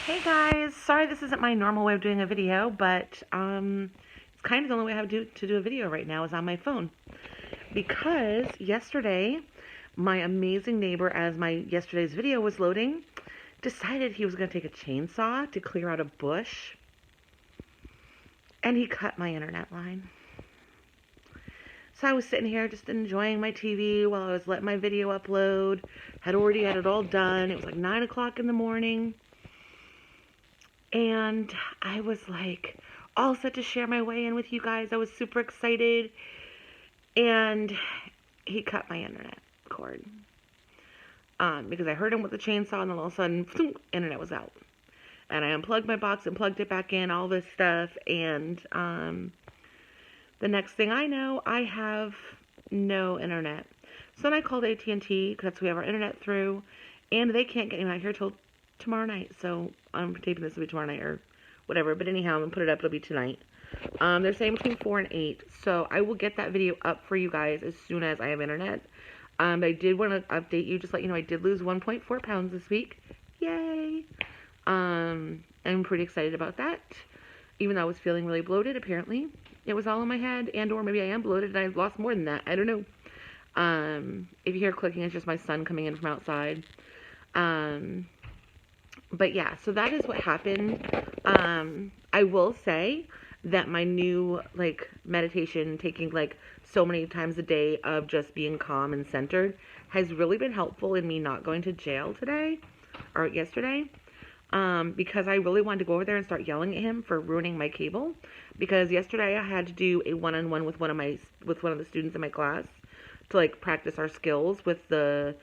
Hey guys, sorry this isn't my normal way of doing a video, but it's kind of the only way I have to do a video right now is on my phone. Because yesterday, my amazing neighbor, as my yesterday's video was loading, decided he was going to take a chainsaw to clear out a bush, and he cut my internet line. So I was sitting here just enjoying my TV while I was letting my video upload. Had already had it all done. It was like 9 o'clock in the morning. And I was like all set to share my way in with you guys. I was super excited. And he cut my internet cord. Because I heard him with the chainsaw and then all of a sudden, internet was out. And I unplugged my box and plugged it back in, all this stuff. And the next thing I know, I have no internet. So then I called AT&T because that's who we have our internet through. And they can't get me out here till tomorrow night. So I'm taping this will be tomorrow night or whatever. But anyhow, I'm going to put it up. It'll be tonight. They're saying between 4 and 8. So I will get that video up for you guys as soon as I have internet. I did want to update you, just let you know I did lose 1.4 pounds this week. Yay! I'm pretty excited about that. Even though I was feeling really bloated, apparently. It was all in my head, and or maybe I am bloated and I lost more than that. I don't know. If you hear clicking, it's just my son coming in from outside. But yeah, so that is what happened. I will say that my new, meditation, taking, so many times a day of just being calm and centered has really been helpful in me not going to jail today, or yesterday. Because I really wanted to go over there and start yelling at him for ruining my cable. Because yesterday I had to do a one-on-one with one of the students in my class to practice our skills with the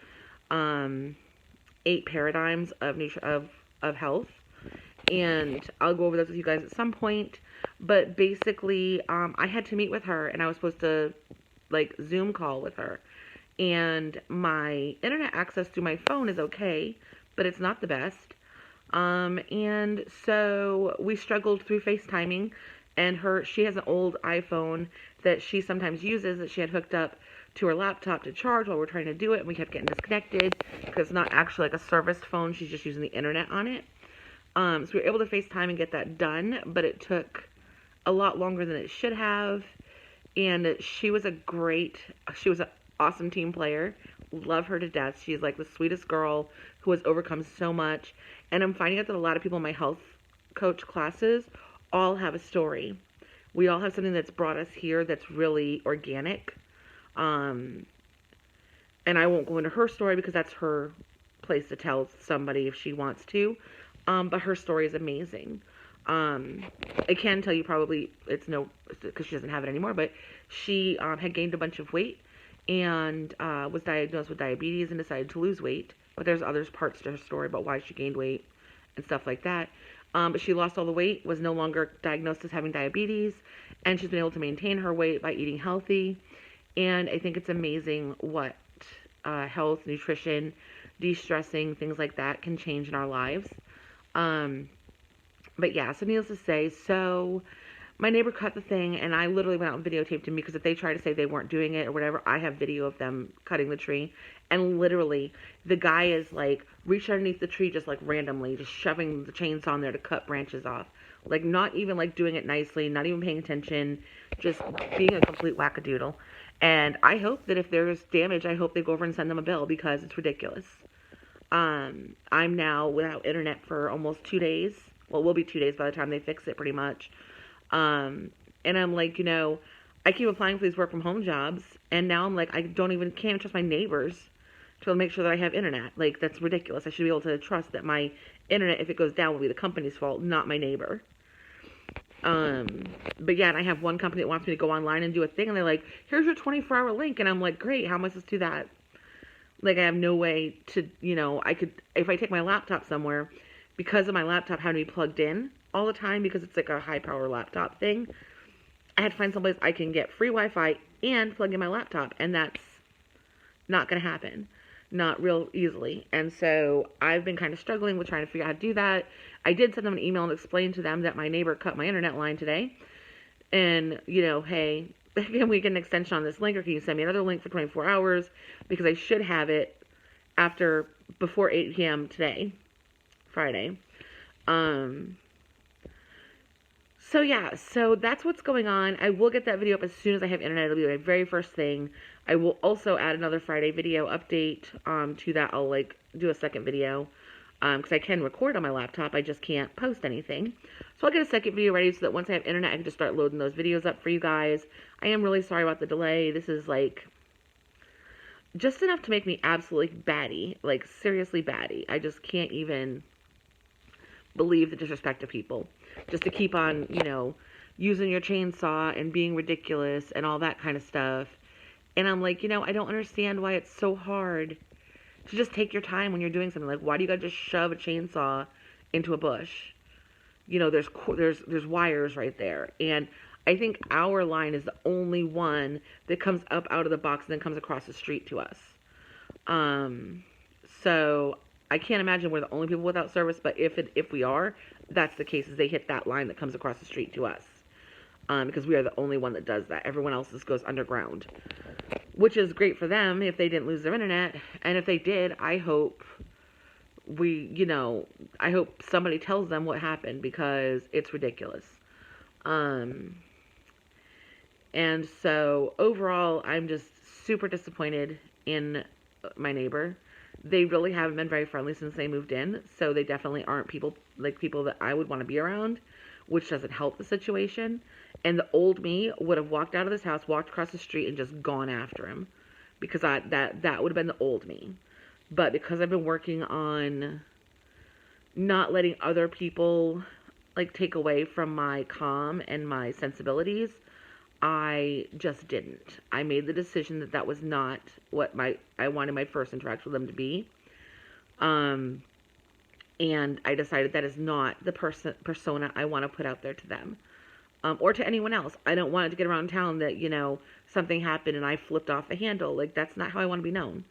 8 paradigms of health. And I'll go over those with you guys at some point. But basically, I had to meet with her, and I was supposed to Zoom call with her. And my internet access through my phone is okay, but it's not the best. And so we struggled through FaceTiming, and she has an old iPhone that she sometimes uses that she had hooked up to her laptop to charge while we're trying to do it, and we kept getting disconnected because it's not actually a serviced phone. She's just using the internet on it. So we were able to FaceTime and get that done, but it took a lot longer than it should have. And she was an awesome team player. Love her to death. She's the sweetest girl who has overcome so much. And I'm finding out that a lot of people in my health coach classes all have a story. We all have something that's brought us here that's really organic. And I won't go into her story because that's her place to tell somebody if she wants to. But her story is amazing. I can tell you probably because she doesn't have it anymore, but she had gained a bunch of weight and was diagnosed with diabetes and decided to lose weight. But there's other parts to her story about why she gained weight and stuff like that. But she lost all the weight, was no longer diagnosed as having diabetes, and she's been able to maintain her weight by eating healthy. And I think it's amazing what health, nutrition, de-stressing, things like that can change in our lives. But yeah, so needless to say, so my neighbor cut the thing, and I literally went out and videotaped him because if they try to say they weren't doing it or whatever, I have video of them cutting the tree. And literally, the guy is reached underneath the tree just randomly, just shoving the chainsaw in there to cut branches off. Not even doing it nicely, not even paying attention, just being a complete wackadoodle. And I hope that if there's damage, I hope they go over and send them a bill because it's ridiculous. I'm now without internet for almost 2 days. Well, it will be 2 days by the time they fix it, pretty much. And I'm I keep applying for these work from home jobs, and now I'm I can't trust my neighbors to make sure that I have internet. That's ridiculous. I should be able to trust that my internet, if it goes down, will be the company's fault, not my neighbor. But yeah, and I have one company that wants me to go online and do a thing, and they're here's your 24-hour link, and I'm great, how am I supposed to do that? I have no way to, if I take my laptop somewhere, because of my laptop having to be plugged in all the time, because it's a high-power laptop thing, I had to find someplace I can get free Wi-Fi and plug in my laptop, and that's not going to happen. Not real easily. And so I've been kind of struggling with trying to figure out how to do that. I did send them an email and explain to them that my neighbor cut my internet line today. And, hey, can we get an extension on this link, or can you send me another link for 24 hours? Because I should have it before 8 p.m. today, Friday. Um, so yeah, so that's what's going on. I will get that video up as soon as I have internet. It'll be my very first thing. I will also add another Friday video update to that. I'll like do a second video because I can record on my laptop. I just can't post anything. So I'll get a second video ready so that once I have internet, I can just start loading those videos up for you guys. I am really sorry about the delay. This is like just enough to make me absolutely batty, like seriously batty. I just can't even believe the disrespect of people. Just to keep on, using your chainsaw and being ridiculous and all that kind of stuff. And I'm like, I don't understand why it's so hard to just take your time when you're doing something. Like, why do you gotta just shove a chainsaw into a bush? There's wires right there. And I think our line is the only one that comes up out of the box and then comes across the street to us. So I can't imagine we're the only people without service, but if we are, that's the case, is they hit that line that comes across the street to us. Because we are the only one that does that. Everyone else just goes underground. Which is great for them if they didn't lose their internet. And if they did, I hope I hope somebody tells them what happened because it's ridiculous. And so overall, I'm just super disappointed in my neighbor. They really haven't been very friendly since they moved in, so they definitely aren't people that I would want to be around, which doesn't help the situation. And the old me would have walked out of this house, walked across the street, and just gone after him, because that would have been the old me. But because I've been working on not letting other people take away from my calm and my sensibilities, I just didn't. I made the decision that was not what I wanted my first interaction with them to be. And I decided that is not the persona I want to put out there to them. Or to anyone else. I don't want it to get around town that, something happened and I flipped off the handle. That's not how I want to be known.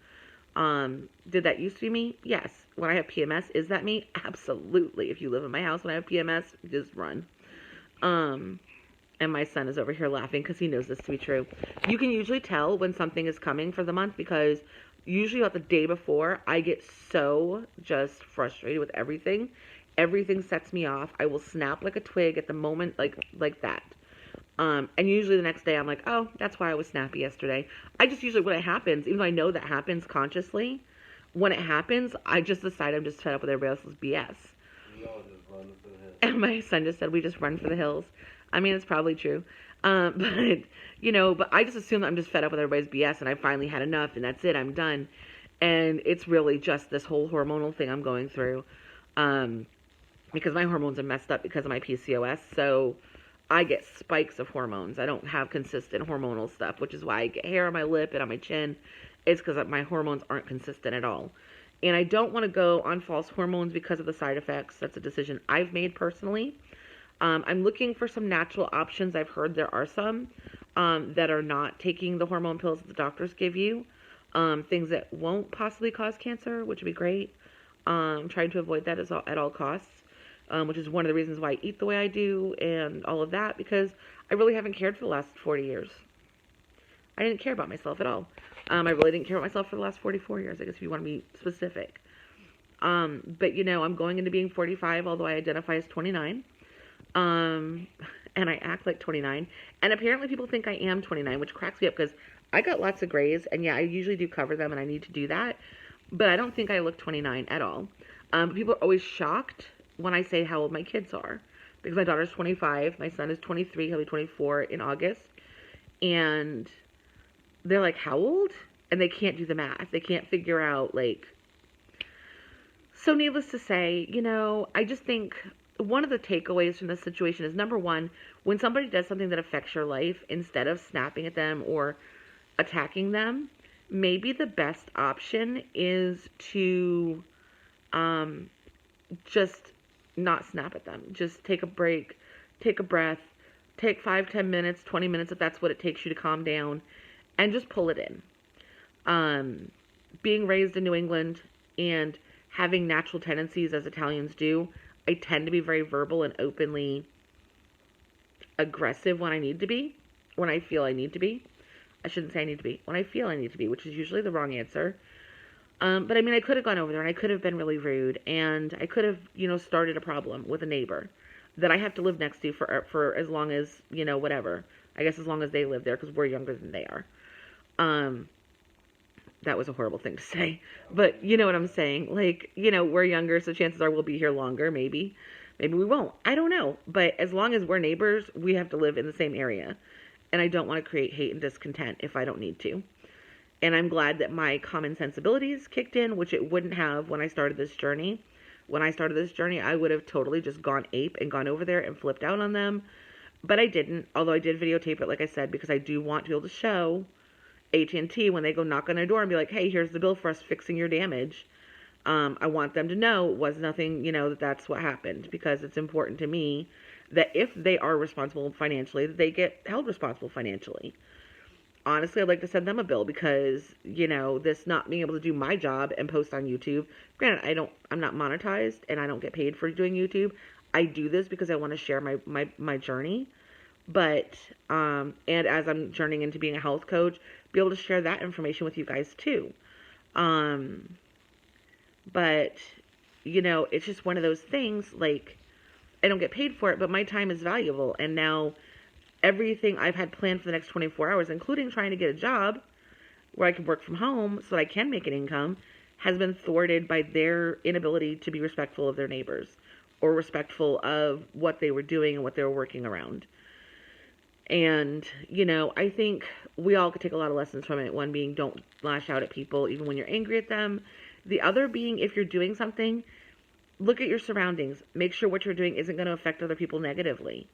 Did that used to be me? Yes. When I have PMS, is that me? Absolutely. If you live in my house when I have PMS, just run. And my son is over here laughing because he knows this to be true. You can usually tell when something is coming for the month because usually about the day before, I get so just frustrated with everything. Everything sets me off. I will snap like a twig at the moment, like that. And usually the next day I'm like, oh, that's why I was snappy yesterday. I just usually, when it happens, even though I know that happens consciously, when it happens, I just decide I'm just fed up with everybody else's BS. We all just run for the hills. And my son just said we just run for the hills. I mean, it's probably true. But I just assume that I'm just fed up with everybody's BS and I finally had enough and that's it, I'm done. And it's really just this whole hormonal thing I'm going through. Because my hormones are messed up because of my PCOS. So I get spikes of hormones. I don't have consistent hormonal stuff, which is why I get hair on my lip and on my chin. It's because my hormones aren't consistent at all. And I don't want to go on false hormones because of the side effects. That's a decision I've made personally. I'm looking for some natural options. I've heard there are some that are not taking the hormone pills that the doctors give you. Things that won't possibly cause cancer, which would be great. Trying to avoid that at all costs. Which is one of the reasons why I eat the way I do and all of that, because I really haven't cared for the last 40 years. I didn't care about myself at all. I really didn't care about myself for the last 44 years, I guess if you want to be specific. But, I'm going into being 45, although I identify as 29. And I act like 29. And apparently people think I am 29, which cracks me up because I got lots of grays, and yeah, I usually do cover them, and I need to do that. But I don't think I look 29 at all. But people are always shocked when I say how old my kids are, because my daughter's 25, my son is 23, he'll be 24 in August, and they're like, how old? And they can't do the math. They can't figure out, so needless to say, I just think one of the takeaways from this situation is, number one, when somebody does something that affects your life, instead of snapping at them or attacking them, maybe the best option is to just not snap at them. Just take a break, take a breath, take 5, 10 minutes, 20 minutes if that's what it takes you to calm down, and just pull it in. Being raised in New England and having natural tendencies as Italians do, I tend to be very verbal and openly aggressive when I need to be, when I feel I need to be. I shouldn't say I need to be, when I feel I need to be, which is usually the wrong answer. But I mean, I could have gone over there and I could have been really rude and I could have, started a problem with a neighbor that I have to live next to for as long as, whatever. I guess as long as they live there because we're younger than they are. Um, that was a horrible thing to say, but you know what I'm saying? Like, we're younger, so chances are we'll be here longer, maybe. Maybe we won't. I don't know. But as long as we're neighbors, we have to live in the same area. And I don't want to create hate and discontent if I don't need to. And I'm glad that my common sensibilities kicked in, which it wouldn't have when I started this journey. When I started this journey, I would have totally just gone ape and gone over there and flipped out on them. But I didn't, although I did videotape it, like I said, because I do want to be able to show AT&T when they go knock on their door and be like, hey, here's the bill for us fixing your damage. I want them to know it was nothing, that's what happened, because it's important to me that if they are responsible financially, that they get held responsible financially. Honestly, I'd like to send them a bill because, this not being able to do my job and post on YouTube. Granted, I'm not monetized and I don't get paid for doing YouTube. I do this because I want to share my journey. But, and as I'm journeying into being a health coach, be able to share that information with you guys too. But, it's just one of those things, like, I don't get paid for it, but my time is valuable. And now everything I've had planned for the next 24 hours, including trying to get a job where I can work from home so that I can make an income, has been thwarted by their inability to be respectful of their neighbors or respectful of what they were doing and what they were working around. And, I think we all could take a lot of lessons from it. One being, don't lash out at people even when you're angry at them. The other being, if you're doing something, look at your surroundings. Make sure what you're doing isn't going to affect other people negatively.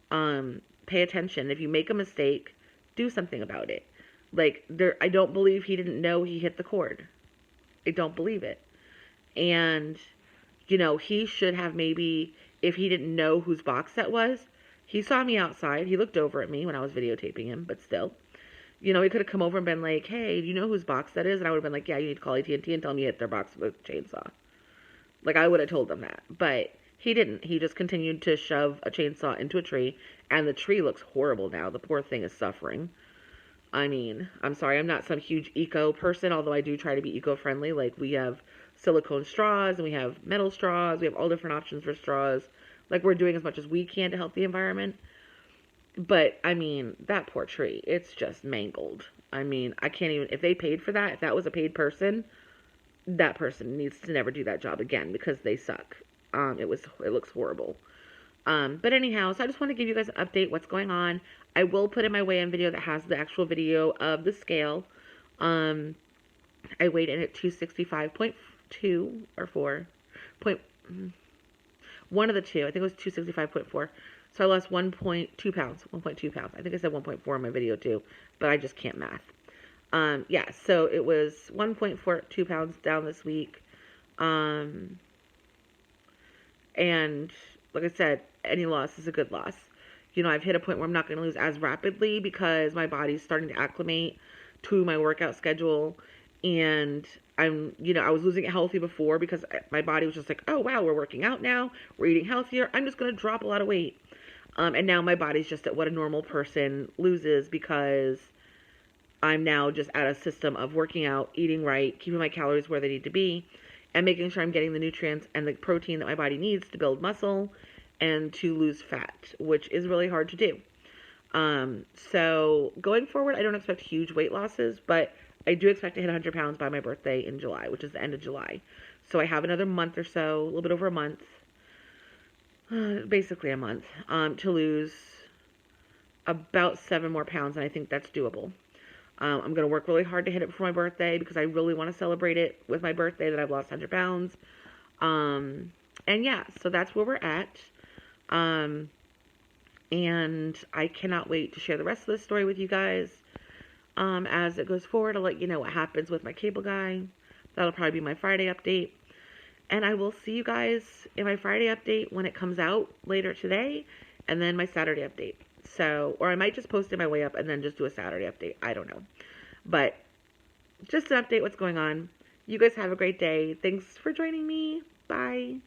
Pay attention. If you make a mistake, do something about it. Like, I don't believe he didn't know he hit the cord. I don't believe it. And, he should have maybe, if he didn't know whose box that was, he saw me outside. He looked over at me when I was videotaping him, but still. He could have come over and been like, hey, do you know whose box that is? And I would have been like, yeah, you need to call AT&T and tell them you hit their box with a chainsaw. Like, I would have told them that. But he didn't. He just continued to shove a chainsaw into a tree, and the tree looks horrible now. The poor thing is suffering. I mean, I'm sorry, I'm not some huge eco person, although I do try to be eco-friendly. Like, we have silicone straws, and we have metal straws. We have all different options for straws. Like, we're doing as much as we can to help the environment. But, I mean, that poor tree, it's just mangled. I mean, I can't even, if they paid for that, if that was a paid person, that person needs to never do that job again because they suck. It looks horrible. But anyhow, so I just want to give you guys an update what's going on. I will put in my weigh-in video that has the actual video of the scale. I weighed in at 265.2 or 4. One of the two. I think it was 265.4. So I lost 1.2 pounds. 1.2 pounds. I think I said 1.4 in my video too, but I just can't math. Yeah, so it was 1.42 pounds down this week. And like I said, any loss is a good loss. I've hit a point where I'm not going to lose as rapidly because my body's starting to acclimate to my workout schedule. And I was losing it healthy before because my body was just like, oh, wow, we're working out now. We're eating healthier. I'm just going to drop a lot of weight. And now my body's just at what a normal person loses because I'm now just at a system of working out, eating right, keeping my calories where they need to be, and making sure I'm getting the nutrients and the protein that my body needs to build muscle and to lose fat, which is really hard to do. So going forward, I don't expect huge weight losses, but I do expect to hit 100 pounds by my birthday in July, which is the end of July. So I have another month or so, a little bit over a month, basically a month, to lose about 7 more pounds, and I think that's doable. I'm going to work really hard to hit it before my birthday because I really want to celebrate it with my birthday that I've lost 100 pounds. And yeah, so that's where we're at. And I cannot wait to share the rest of this story with you guys. As it goes forward, I'll let you know what happens with my cable guy. That'll probably be my Friday update. And I will see you guys in my Friday update when it comes out later today, and then my Saturday update. So, or I might just post it my way up and then just do a Saturday update. I don't know. But just to update what's going on. You guys have a great day. Thanks for joining me. Bye.